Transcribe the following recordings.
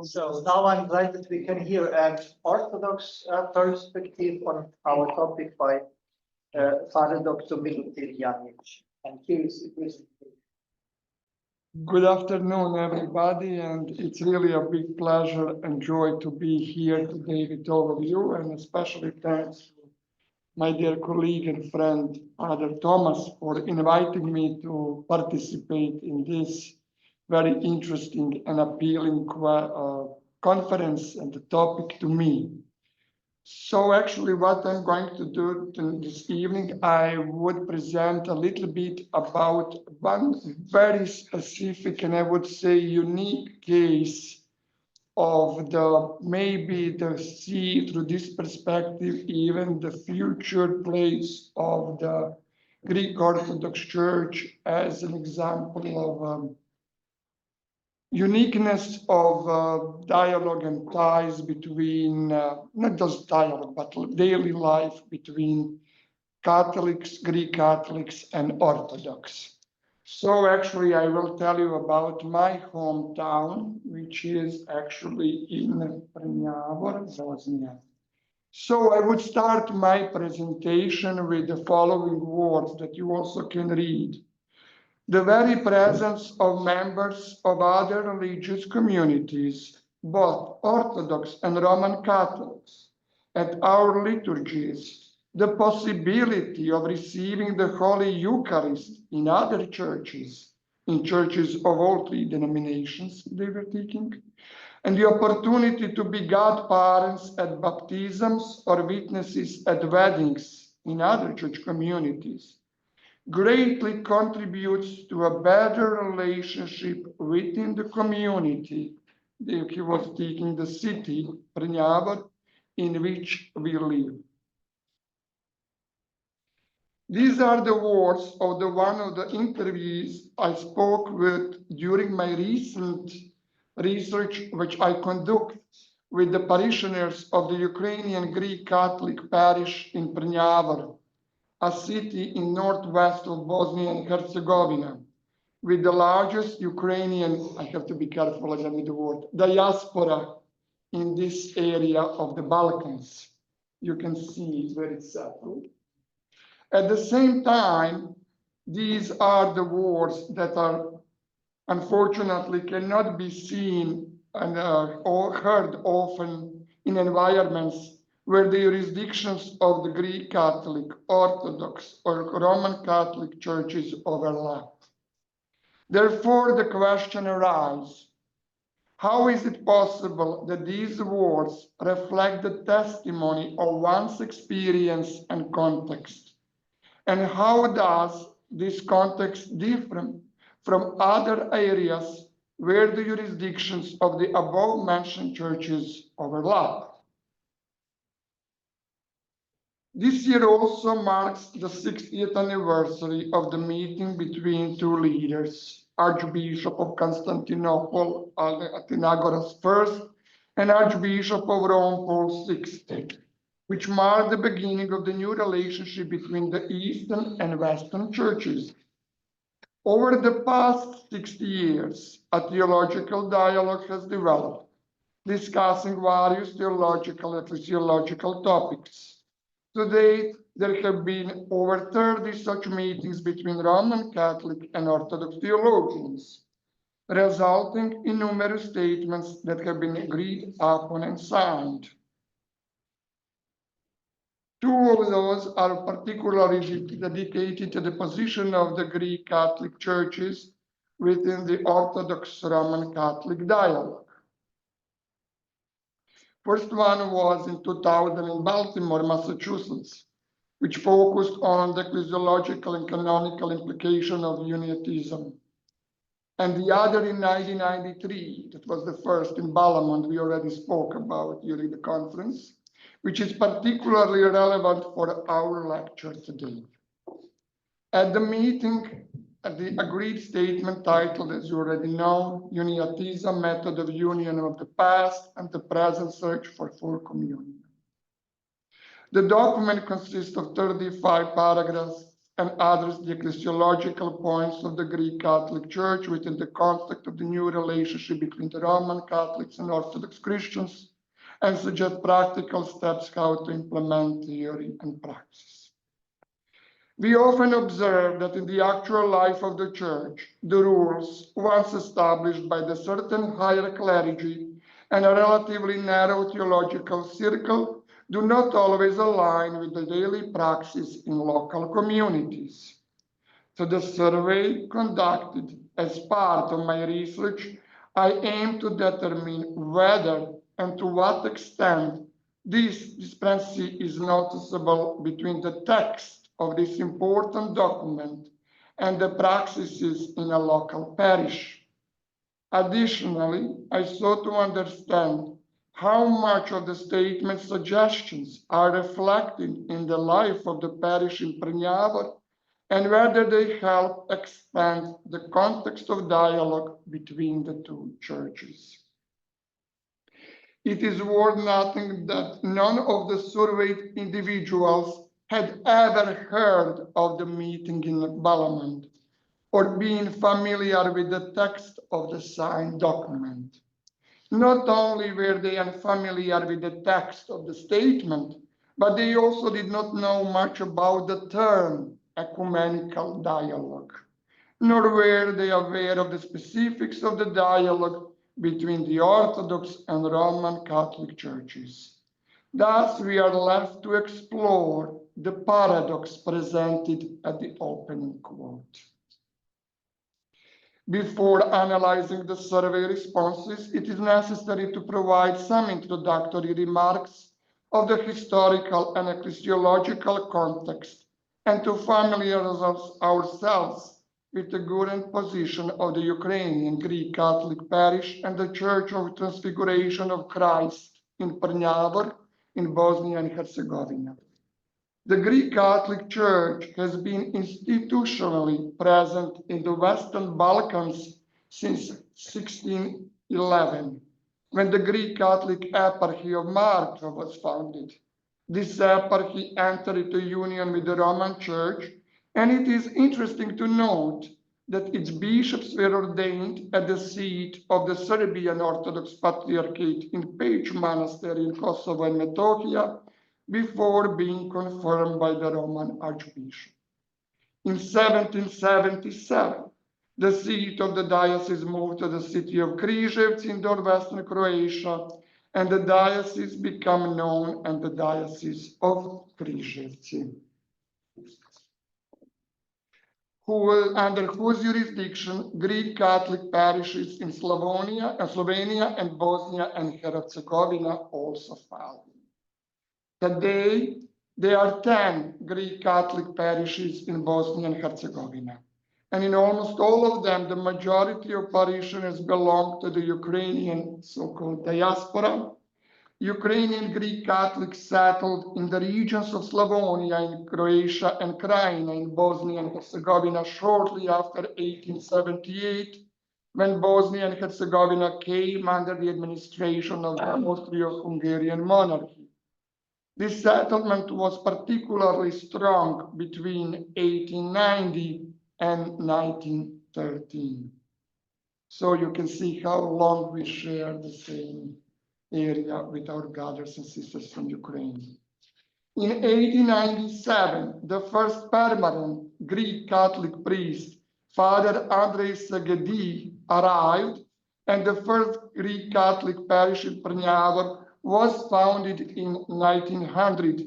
So now I'm glad that we can hear an Orthodox perspective on our topic by Father Dr. Milutin Janjic. And here is the presentation. Good afternoon, everybody, and it's really a big pleasure and joy to be here today with all of you, and especially thanks to my dear colleague and friend, Father Thomas, for inviting me to participate in this very interesting and appealing conference and the topic to me. So actually what I'm going to do this evening, I would present a little bit about one very specific and I would say unique case of maybe the see through this perspective, even the future place of the Greek Orthodox Church as an example of uniqueness of dialogue and ties between, not just dialogue, but daily life between Catholics, Greek Catholics, and Orthodox. So actually, I will tell you about my hometown, which is actually in Prnjavor, Bosnia. So I would start my presentation with the following words that you also can read. The very presence of members of other religious communities, both Orthodox and Roman Catholics, at our liturgies, the possibility of receiving the Holy Eucharist in other churches, in churches of all three denominations they were taking, and the opportunity to be godparents at baptisms or witnesses at weddings in other church communities greatly contributes to a better relationship within the community. He was taking the city, Prnjavor, in which we live. These are the words of one of the interviews I spoke with during my recent research, which I conduct with the parishioners of the Ukrainian Greek Catholic parish in Prnjavor, a city in northwest of Bosnia and Herzegovina, with the largest Ukrainian, I have to be careful again with the word, diaspora in this area of the Balkans. You can see where it's settled. At the same time, these are the words that are unfortunately cannot be seen and or heard often in environments where the jurisdictions of the Greek Catholic, Orthodox, or Roman Catholic churches overlap. Therefore, the question arises, how is it possible that these words reflect the testimony of one's experience and context? And how does this context differ from other areas where the jurisdictions of the above-mentioned churches overlap? This year also marks the 60th anniversary of the meeting between two leaders, Archbishop of Constantinople, Athenagoras I, and Archbishop of Rome, Paul VI, which marked the beginning of the new relationship between the Eastern and Western churches. Over the past 60 years, a theological dialogue has developed, discussing various theological and ecclesiological topics. To date, there have been over 30 such meetings between Roman Catholic and Orthodox theologians, resulting in numerous statements that have been agreed upon and signed. Two of those are particularly dedicated to the position of the Greek Catholic churches within the Orthodox Roman Catholic dialogue. First one was in 2000 in Baltimore, Massachusetts, which focused on the ecclesiological and canonical implication of uniatism. And the other in 1993, that was the first in Balamond, we already spoke about during the conference, which is particularly relevant for our lecture today. At the meeting, the agreed statement titled, as you already know, Uniatism, Method of Union of the Past and the Present Search for Full Communion. The document consists of 35 paragraphs and address the ecclesiological points of the Greek Catholic Church within the context of the new relationship between the Roman Catholics and Orthodox Christians, and suggest practical steps how to implement theory and praxis. We often observe that in the actual life of the Church, the rules once established by the certain higher clergy and a relatively narrow theological circle do not always align with the daily praxis in local communities. So the survey conducted as part of my research, I aim to determine whether and to what extent this discrepancy is noticeable between the text of this important document and the practices in a local parish. Additionally, I sought to understand how much of the statement's suggestions are reflected in the life of the parish in Prnjavor and whether they help expand the context of dialogue between the two churches. It is worth noting that none of the surveyed individuals had ever heard of the meeting in Balamand or been familiar with the text of the signed document. Not only were they unfamiliar with the text of the statement, but they also did not know much about the term ecumenical dialogue, nor were they aware of the specifics of the dialogue between the Orthodox and Roman Catholic churches. Thus, we are left to explore the paradox presented at the opening quote. Before analyzing the survey responses, it is necessary to provide some introductory remarks of the historical and ecclesiological context and to familiarize ourselves with the current position of the Ukrainian Greek Catholic parish and the Church of Transfiguration of Christ in Prnjavor in Bosnia and Herzegovina. The Greek Catholic Church has been institutionally present in the Western Balkans since 1611, when the Greek Catholic Eparchy of Marka was founded. This eparchy entered into union with the Roman Church, and it is interesting to note that its bishops were ordained at the seat of the Serbian Orthodox Patriarchate in Peć Monastery in Kosovo and Metohija, before being confirmed by the Roman Archbishop. In 1777, the seat of the diocese moved to the city of Križevci in northwestern Croatia, and the diocese became known as the Diocese of Križevci, under whose jurisdiction Greek Catholic parishes in Slovenia and Bosnia and Herzegovina also fell. Today, there are 10 Greek Catholic parishes in Bosnia and Herzegovina, and in almost all of them, the majority of parishioners belong to the Ukrainian so-called diaspora. Ukrainian Greek Catholics settled in the regions of Slavonia in Croatia and Krajina in Bosnia and Herzegovina shortly after 1878, when Bosnia and Herzegovina came under the administration of the Austro-Hungarian monarchy. This settlement was particularly strong between 1890 and 1913. So you can see how long we share the same area with our brothers and sisters from Ukraine. In 1897, the first permanent Greek Catholic priest, Father Andrei Segedi, arrived, and the first Greek Catholic parish in Prnjavor was founded in 1900.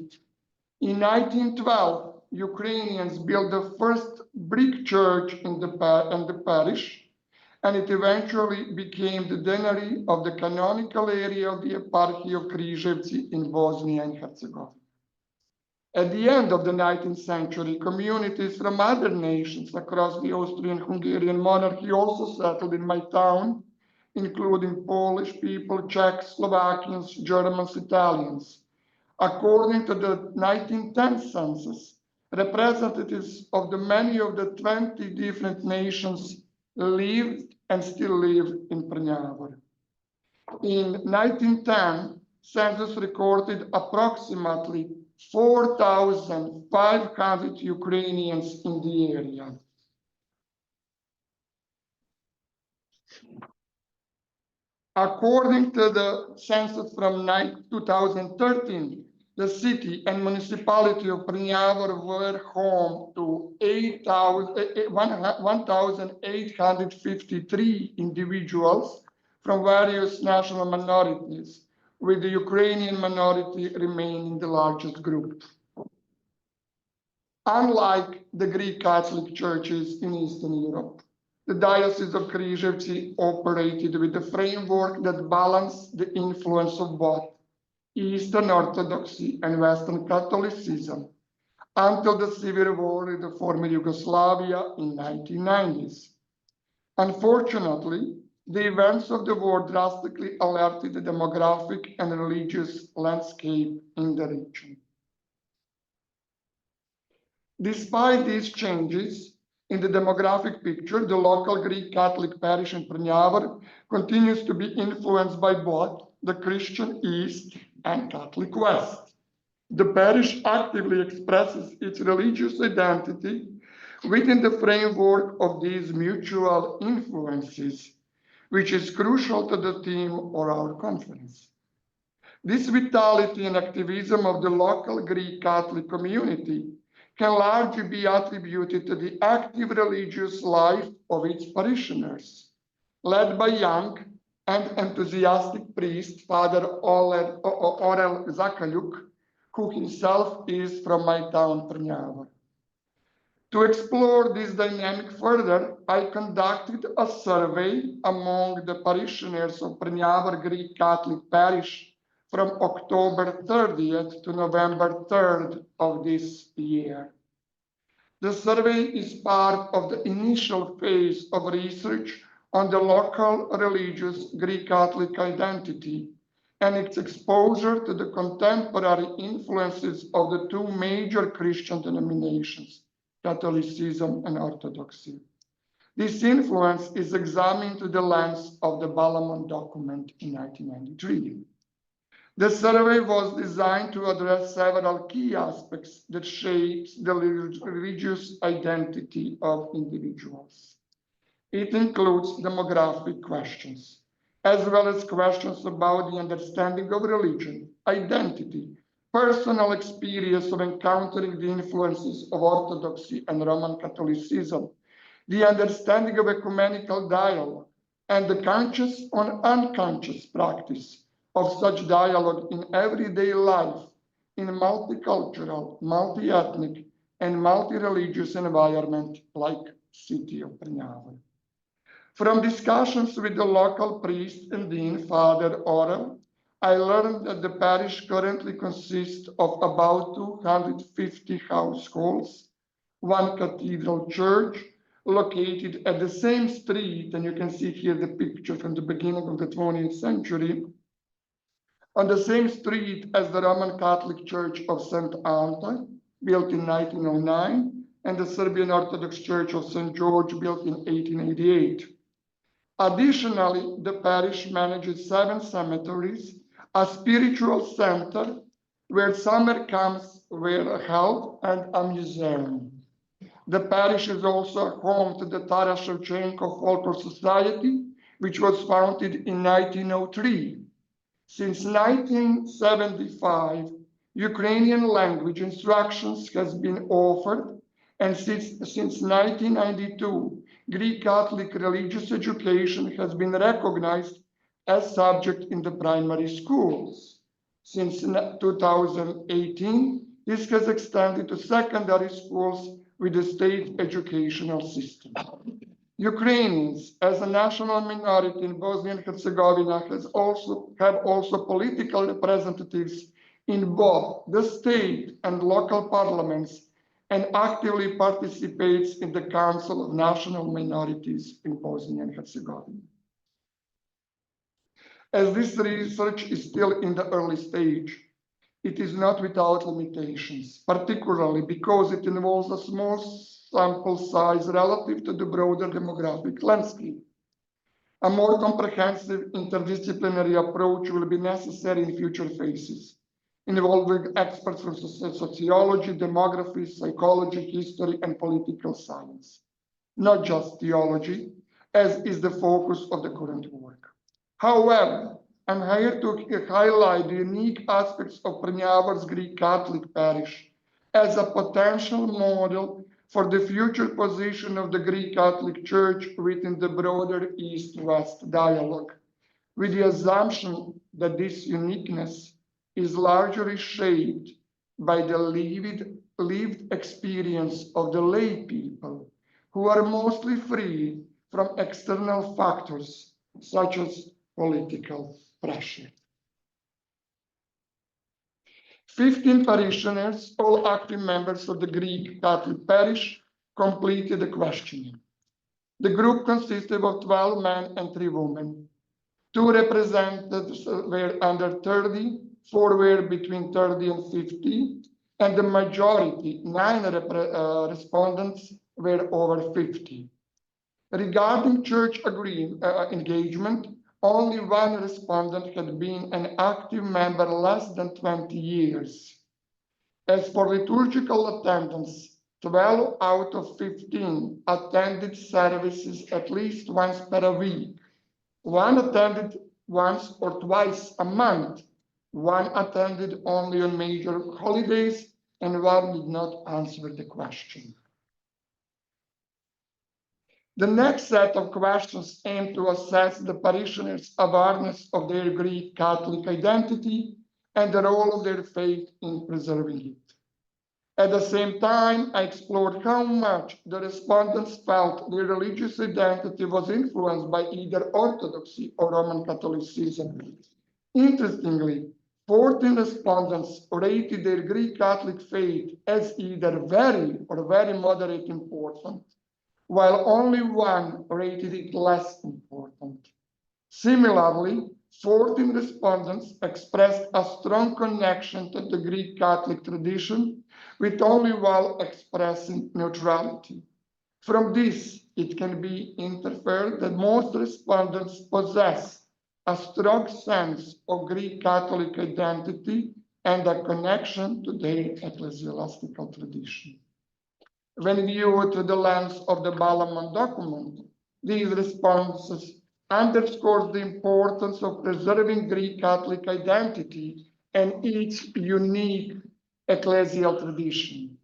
In 1912, Ukrainians built the first brick church in the parish, and it eventually became the deanery of the canonical area of the Eparchy of Križevci in Bosnia and Herzegovina. At the end of the 19th century, communities from other nations across the Austrian-Hungarian monarchy also settled in my town, including Polish people, Czechs, Slovakians, Germans, Italians. According to the 1910 census, representatives of many of the 20 different nations lived and still live in Prnjavor. In 1910, census recorded approximately 4,500 Ukrainians in the area. According to the census from 2013, the city and municipality of Prnjavor were home to 1,853 individuals from various national minorities, with the Ukrainian minority remaining the largest group. Unlike the Greek Catholic churches in Eastern Europe, the Diocese of Prnjavor operated with a framework that balanced the influence of both Eastern Orthodoxy and Western Catholicism until the civil war in the former Yugoslavia in 1990s. Unfortunately, the events of the war drastically alerted the demographic and religious landscape in the region. Despite these changes in the demographic picture, the local Greek Catholic parish in Prnjavor continues to be influenced by both the Christian East and Catholic West. The parish actively expresses its religious identity within the framework of these mutual influences, which is crucial to the theme of our conference. This vitality and activism of the local Greek Catholic community can largely be attributed to the active religious life of its parishioners, led by young and enthusiastic priest, Father Orel Zakaliuk, who himself is from my town, Prnjavor. To explore this dynamic further, I conducted a survey among the parishioners of Prnjavor Greek Catholic Parish from October 30th to November 3rd of this year. The survey is part of the initial phase of research on the local religious Greek Catholic identity and its exposure to the contemporary influences of the two major Christian denominations, Catholicism and Orthodoxy. This influence is examined through the lens of the Balamon document in 1993. The survey was designed to address several key aspects that shapes the religious identity of individuals. It includes demographic questions, as well as questions about the understanding of religion, identity, personal experience of encountering the influences of Orthodoxy and Roman Catholicism, the understanding of ecumenical dialogue, and the conscious or unconscious practice of such dialogue in everyday life in a multicultural, multi-ethnic, and multi-religious environment like city of Prnjavor. From discussions with the local priest and dean, Father Orel, I learned that the parish currently consists of about 250 households, one cathedral church located at the same street, and you can see here the picture from the beginning of the 20th century, on the same street as the Roman Catholic Church of St. Anta, built in 1909, and the Serbian Orthodox Church of St. George, built in 1888. Additionally, the parish manages 7 cemeteries, a spiritual center where summer camps were held, and a museum. The parish is also home to the Taras Shevchenko Folklore Society, which was founded in 1903. Since 1975, Ukrainian language instructions has been offered, and since 1992, Greek Catholic religious education has been recognized as subject in the primary schools. Since 2018, this has extended to secondary schools with the state educational system. Ukrainians, as a national minority in Bosnia and Herzegovina, have also political representatives in both the state and local parliaments, and actively participates in the Council of National Minorities in Bosnia and Herzegovina. As this research is still in the early stage, it is not without limitations, particularly because it involves a small sample size relative to the broader demographic landscape. A more comprehensive interdisciplinary approach will be necessary in future phases, involving experts from sociology, demography, psychology, history, and political science, not just theology, as is the focus of the current work. However, I'm here to highlight the unique aspects of Prnjavor's Greek Catholic parish as a potential model for the future position of the Greek Catholic Church within the broader East-West dialogue, with the assumption that this uniqueness is largely shaped by the lived experience of the lay people, who are mostly free from external factors such as political pressure. 15 parishioners, all active members of the Greek Catholic parish, completed the questioning. The group consisted of 12 men and 3 women. 2 representatives were under 30, 4 were between 30 and 50, and the majority, 9 respondents, were over 50. Regarding church engagement, only 1 respondent had been an active member less than 20 years. As for liturgical attendance, 12 out of 15 attended services at least once per week. 1 attended once or twice a month. 1 attended only on major holidays, and 1 did not answer the question. The next set of questions aim to assess the parishioners' awareness of their Greek Catholic identity and the role of their faith in preserving it. At the same time, I explored how much the respondents felt their religious identity was influenced by either Orthodoxy or Roman Catholicism. Interestingly, 14 respondents rated their Greek Catholic faith as either very or very moderate important, while only 1 rated it less important. Similarly, 14 respondents expressed a strong connection to the Greek Catholic tradition, with only 1 expressing neutrality. From this, it can be inferred that most respondents possess a strong sense of Greek Catholic identity and a connection to their ecclesiastical tradition. When viewed through the lens of the Balaman document, these responses underscore the importance of preserving Greek Catholic identity and its unique ecclesial tradition.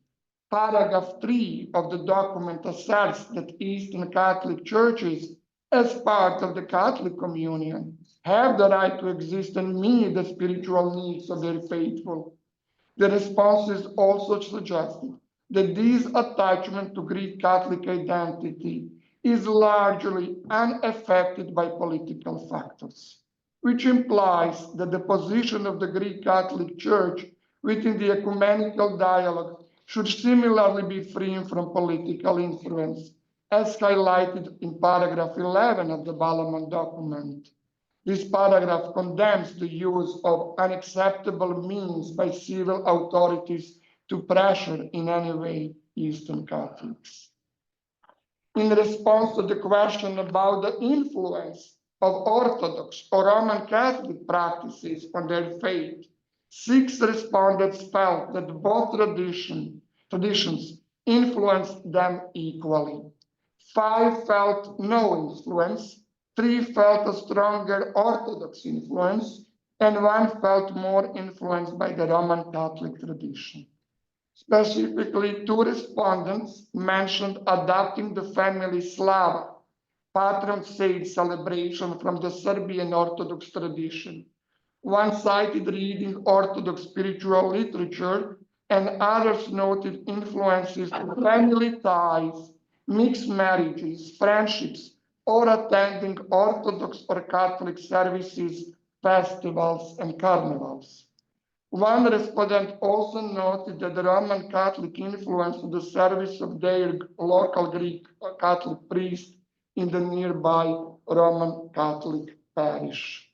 Paragraph 3 of the document asserts that Eastern Catholic churches, as part of the Catholic communion, have the right to exist and meet the spiritual needs of their faithful. The responses also suggested that this attachment to Greek Catholic identity is largely unaffected by political factors, which implies that the position of the Greek Catholic Church within the ecumenical dialogue should similarly be free from political influence, as highlighted in paragraph 11 of the Balaman document. This paragraph condemns the use of unacceptable means by civil authorities to pressure in any way Eastern Catholics. In response to the question about the influence of Orthodox or Roman Catholic practices on their faith, 6 respondents felt that both traditions influenced them equally. 5 felt no influence, 3 felt a stronger Orthodox influence, and 1 felt more influenced by the Roman Catholic tradition. Specifically, 2 respondents mentioned adopting the family Slava, patron saint celebration from the Serbian Orthodox tradition. 1 cited reading Orthodox spiritual literature, and others noted influences to family ties, mixed marriages, friendships, or attending Orthodox or Catholic services, festivals, and carnivals. 1 respondent also noted that the Roman Catholic influence on the service of their local Greek Catholic priest in the nearby Roman Catholic parish.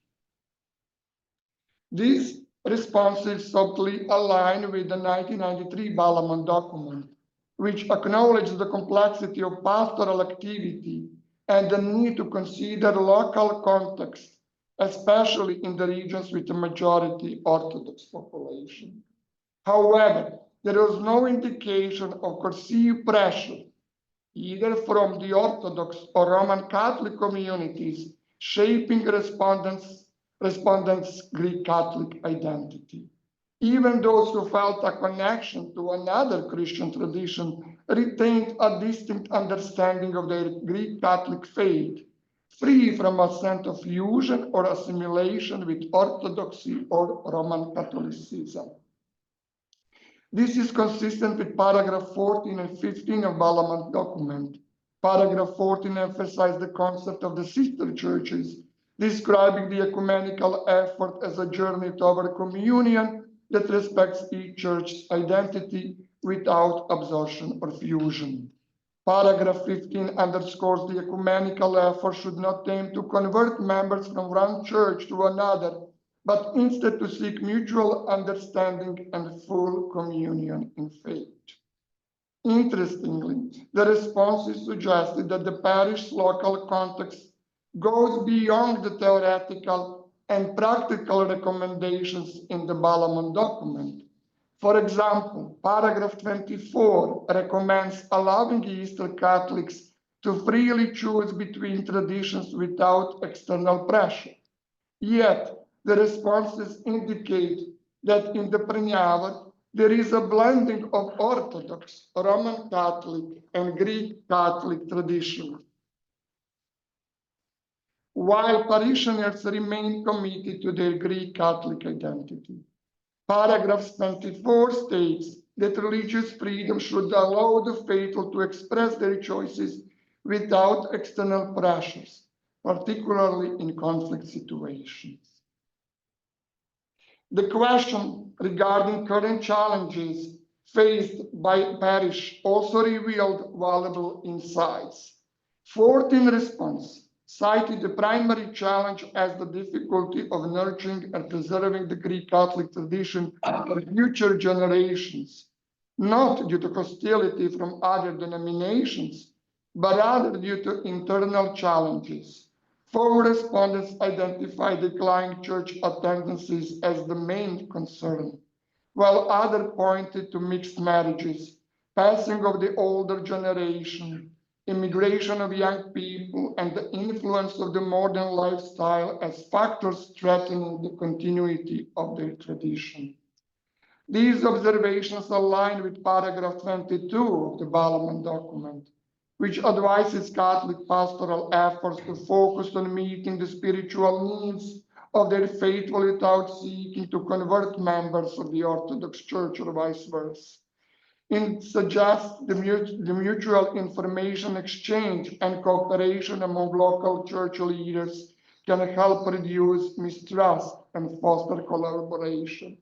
These responses subtly align with the 1993 Balaman document, which acknowledged the complexity of pastoral activity and the need to consider local context especially in the regions with a majority Orthodox population. However, there was no indication of perceived pressure, either from the Orthodox or Roman Catholic communities, shaping respondents' Greek Catholic identity. Even those who felt a connection to another Christian tradition retained a distinct understanding of their Greek Catholic faith, free from a sense of fusion or assimilation with Orthodoxy or Roman Catholicism. This is consistent with paragraph 14 and 15 of Balaman document. Paragraph 14 emphasized the concept of the sister churches, describing the ecumenical effort as a journey toward communion that respects each church's identity without absorption or fusion. Paragraph 15 underscores the ecumenical effort should not aim to convert members from one church to another, but instead to seek mutual understanding and full communion in faith. Interestingly, the responses suggested that the parish's local context goes beyond the theoretical and practical recommendations in the Balaman document. For example, paragraph 24 recommends allowing Eastern Catholics to freely choose between traditions without external pressure. Yet, the responses indicate that in the Prnjavor, there is a blending of Orthodox, Roman Catholic, and Greek Catholic tradition, while parishioners remain committed to their Greek Catholic identity. Paragraph 24 states that religious freedom should allow the faithful to express their choices without external pressures, particularly in conflict situations. The question regarding current challenges faced by parish also revealed valuable insights. 14 responses cited the primary challenge as the difficulty of nurturing and preserving the Greek Catholic tradition for future generations, not due to hostility from other denominations, but rather due to internal challenges. 4 respondents identified declining church attendances as the main concern, while others pointed to mixed marriages, passing of the older generation, immigration of young people, and the influence of the modern lifestyle as factors threatening the continuity of their tradition. These observations align with paragraph 22 of the Balaman document, which advises Catholic pastoral efforts to focus on meeting the spiritual needs of their faithful without seeking to convert members of the Orthodox Church or vice versa. It suggests the mutual information exchange and cooperation among local church leaders can help reduce mistrust and foster collaboration.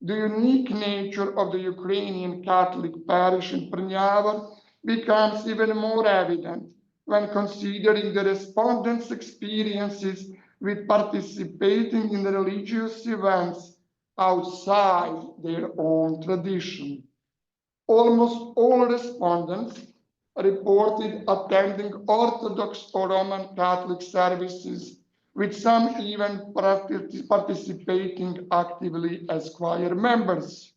The unique nature of the Ukrainian Catholic parish in Prnjavor becomes even more evident when considering the respondents' experiences with participating in religious events outside their own tradition. Almost all respondents reported attending Orthodox or Roman Catholic services, with some even participating actively as choir members.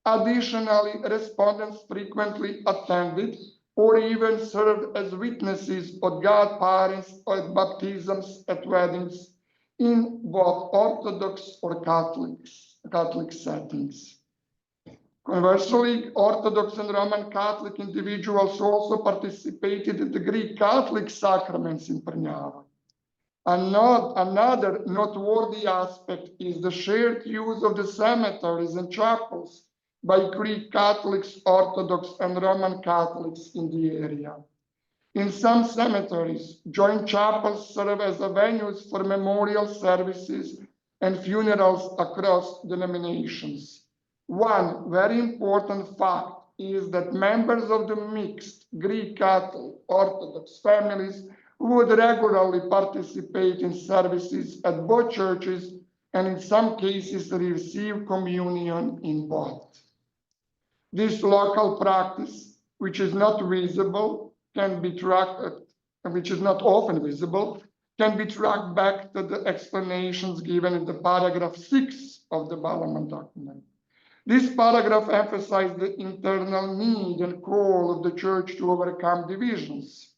Additionally, respondents frequently attended or even served as witnesses or godparents at baptisms, at weddings, in both Orthodox or Catholic settings. Conversely, Orthodox and Roman Catholic individuals also participated in the Greek Catholic sacraments in Prnjavor. Another noteworthy aspect is the shared use of the cemeteries and chapels by Greek Catholics, Orthodox, and Roman Catholics in the area. In some cemeteries, joint chapels serve as venues for memorial services and funerals across denominations. One very important fact is that members of the mixed Greek Catholic Orthodox families would regularly participate in services at both churches and in some cases receive communion in both. This local practice, which is not visible, can be tracked, which is not often visible, can be tracked back to the explanations given in the paragraph 6 of the Parliament document. This paragraph emphasized the internal need and call of the Church to overcome divisions,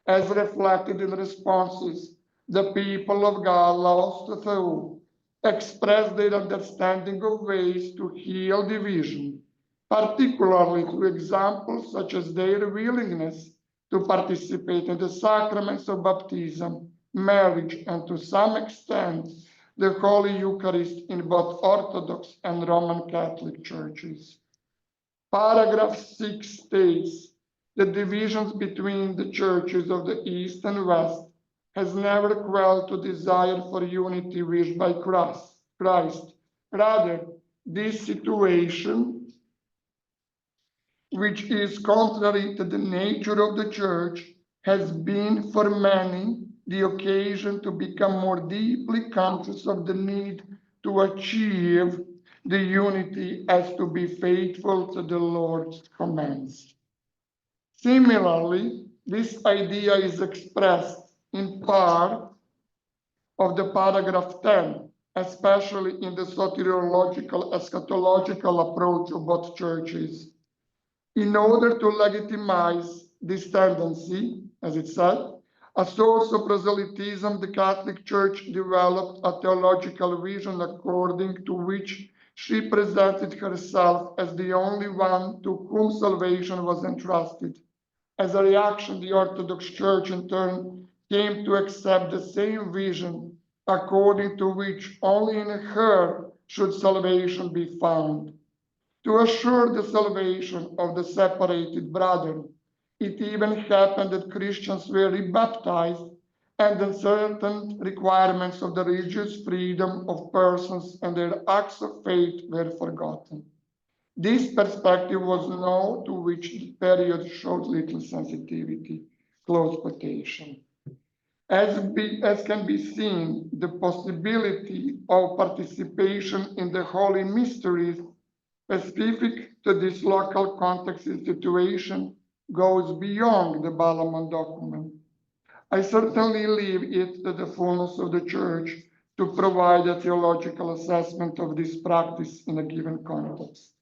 as reflected in responses the people of God lost through, expressed their understanding of ways to heal division, particularly through examples such as their willingness to participate in the sacraments of baptism, marriage, and to some extent, the Holy Eucharist in both Orthodox and Roman Catholic churches. Paragraph 6 states the divisions between the churches of the East and West has never quelled the desire for unity wished by Christ. Rather, this situation, which is contrary to the nature of the church, has been for many the occasion to become more deeply conscious of the need to achieve the unity as to be faithful to the Lord's commands. Similarly, this idea is expressed in part of the paragraph 10, especially in the soteriological eschatological approach of both churches. In order to legitimize this tendency, as it said, a source of proselytism, the Catholic Church developed a theological vision according to which she presented herself as the only one to whom salvation was entrusted. As a reaction, the Orthodox Church in turn came to accept the same vision, according to which only in her should salvation be found. To assure the salvation of the separated brethren, it even happened that Christians were rebaptized and the certain requirements of the religious freedom of persons and their acts of faith were forgotten. This perspective was known to which the period showed little sensitivity. Close quotation. As can be seen, the possibility of participation in the holy mysteries specific to this local context and situation goes beyond the Parliament document. I certainly leave it to the fullness of the Church to provide a theological assessment of this practice in a given context.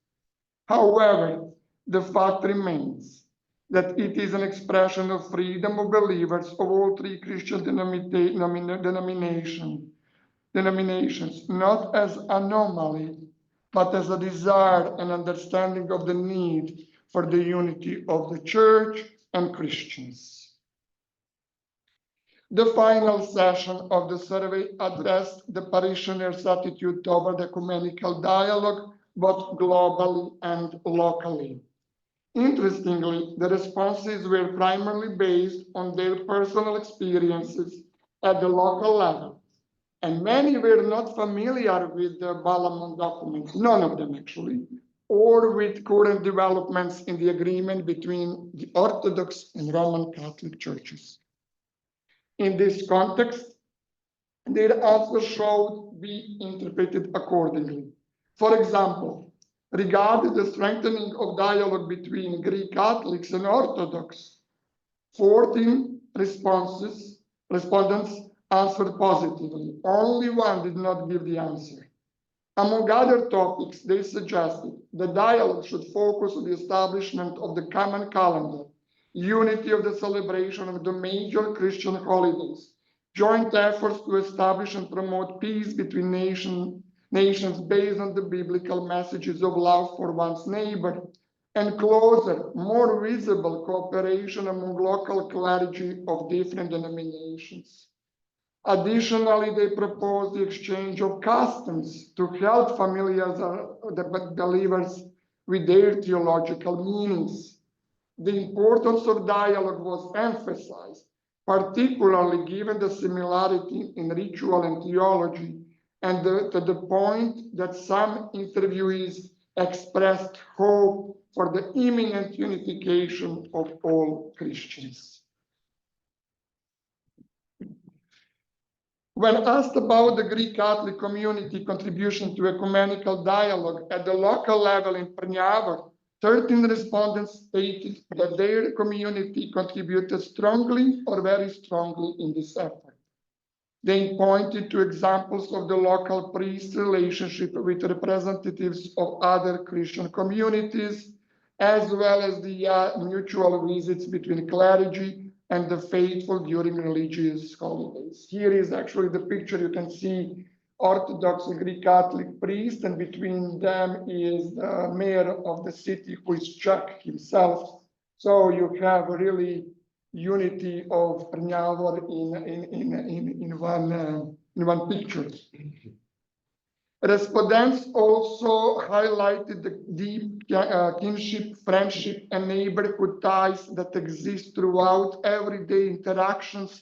However, the fact remains that it is an expression of freedom of believers of all three Christian denominations, not as anomaly, but as a desire and understanding of the need for the unity of the Church and Christians. The final session of the survey addressed the parishioners' attitude toward ecumenical dialogue, both globally and locally. Interestingly, the responses were primarily based on their personal experiences at the local level, and many were not familiar with the Parliament document, none of them actually, or with current developments in the agreement between the Orthodox and Roman Catholic churches. In this context, their answers should be interpreted accordingly. For example, regarding the strengthening of dialogue between Greek Catholics and Orthodox, 14 respondents answered positively. Only one did not give the answer. Among other topics, they suggested the dialogue should focus on the establishment of the common calendar, unity of the celebration of the major Christian holidays, joint efforts to establish and promote peace between nations based on the biblical messages of love for one's neighbor, and closer, more visible cooperation among local clergy of different denominations. Additionally, they proposed the exchange of customs to help the believers with their theological meanings. The importance of dialogue was emphasized, particularly given the similarity in ritual and theology, and to the point that some interviewees expressed hope for the imminent unification of all Christians. When asked about the Greek Catholic community contribution to ecumenical dialogue at the local level in Prnjavor, 13 respondents stated that their community contributed strongly or very strongly in this effort. They pointed to examples of the local priest relationship with representatives of other Christian communities, as well as the mutual visits between clergy and the faithful during religious holidays. Here is actually the picture. You can see Orthodox and Greek Catholic priest, and between them is the mayor of the city, who is Czech himself. So you have really unity of Prnjavor in one picture. Respondents also highlighted the deep kinship, friendship, and neighborhood ties that exist throughout everyday interactions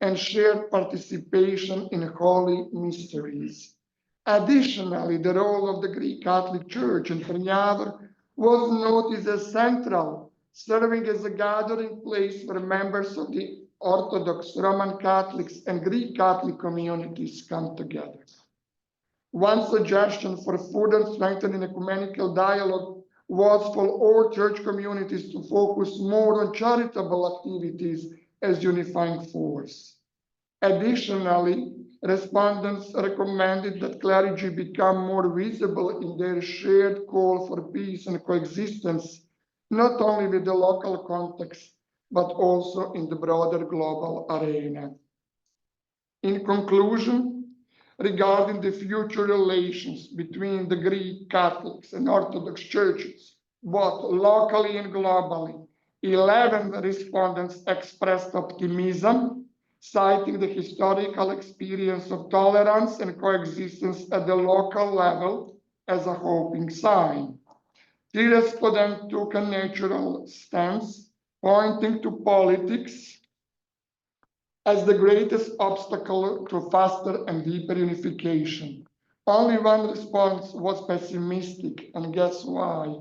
and shared participation in holy mysteries. Additionally, the role of the Greek Catholic Church in Prnjavor was noticed as central, serving as a gathering place where members of the Orthodox, Roman Catholics, and Greek Catholic communities come together. One suggestion for further strengthening ecumenical dialogue was for all church communities to focus more on charitable activities as unifying force. Additionally, respondents recommended that clergy become more visible in their shared call for peace and coexistence, not only with the local context, but also in the broader global arena. In conclusion, regarding the future relations between the Greek Catholics and Orthodox churches, both locally and globally, 11 respondents expressed optimism, citing the historical experience of tolerance and coexistence at the local level as a hoping sign. 3 respondents took a natural stance, pointing to politics as the greatest obstacle to faster and deeper unification. Only 1 response was pessimistic, and guess why?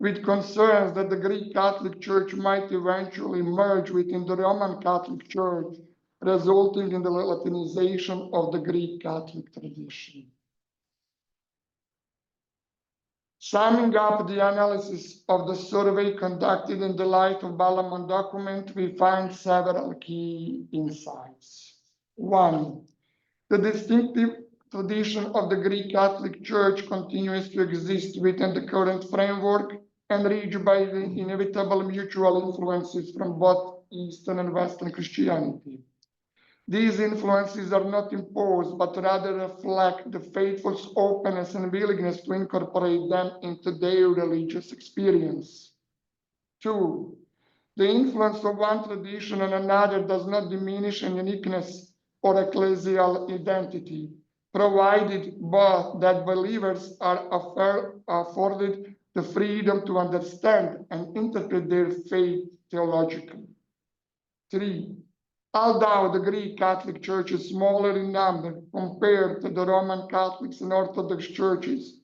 With concerns that the Greek Catholic Church might eventually merge within the Roman Catholic Church, resulting in the Latinization of the Greek Catholic tradition. Summing up the analysis of the survey conducted in the light of Balamon document, we find several key insights. 1, the distinctive tradition of the Greek Catholic Church continues to exist within the current framework, enriched by the inevitable mutual influences from both Eastern and Western Christianity. These influences are not imposed, but rather reflect the faithful's openness and willingness to incorporate them into their religious experience. 2, the influence of one tradition on another does not diminish in uniqueness or ecclesial identity, provided both that believers are afforded the freedom to understand and interpret their faith theologically. 3, although the Greek Catholic Church is smaller in number compared to the Roman Catholics and Orthodox churches,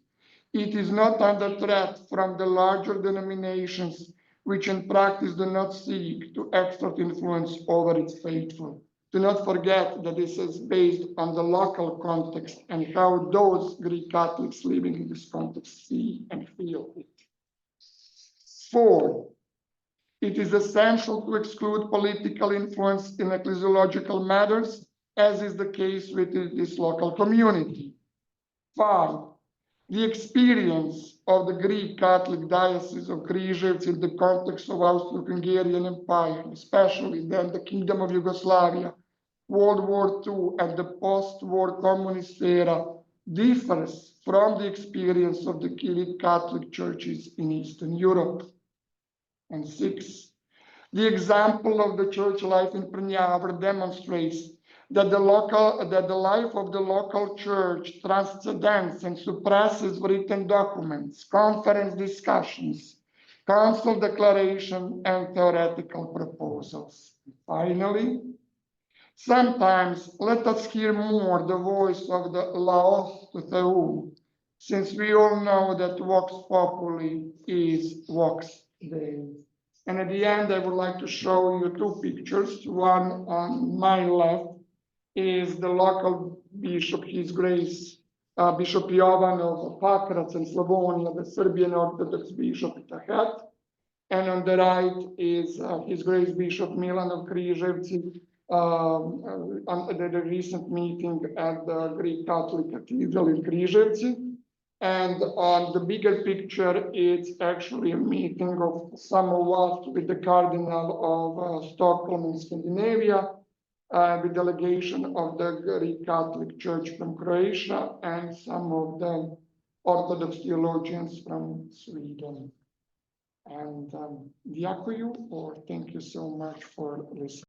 it is not under threat from the larger denominations, which in practice do not seek to exert influence over its faithful. Do not forget that this is based on the local context and how those Greek Catholics living in this context see and feel it. 4, it is essential to exclude political influence in ecclesiological matters, as is the case with this local community. 5, the experience of the Greek Catholic Diocese of Križevci in the context of Austro-Hungarian Empire, especially then the Kingdom of Yugoslavia, World War II, and the post-war communist era, differs from the experience of the Greek Catholic churches in Eastern Europe. And 6, the example of the church life in Prnjavor demonstrates that the life of the local church transcends and suppresses written documents, conference discussions, council declaration, and theoretical proposals. Finally, sometimes let us hear more the voice of the Laos to Theou, since we all know that Vox Populi is Vox Dei. And at the end, I would like to show you 2 pictures. One on my left is the local bishop, His Grace Bishop Jovan of Pakrac and Slavonia, the Serbian Orthodox bishop at the head. And on the right is His Grace Bishop Milan of Križevci, the recent meeting at the Greek Catholic Cathedral in Prnjavor. And on the bigger picture, it's actually a meeting of some of us with the Cardinal of Stockholm and Scandinavia, with delegation of the Greek Catholic Church from Croatia and some of the Orthodox theologians from Sweden. And Diakoju, or thank you so much for listening.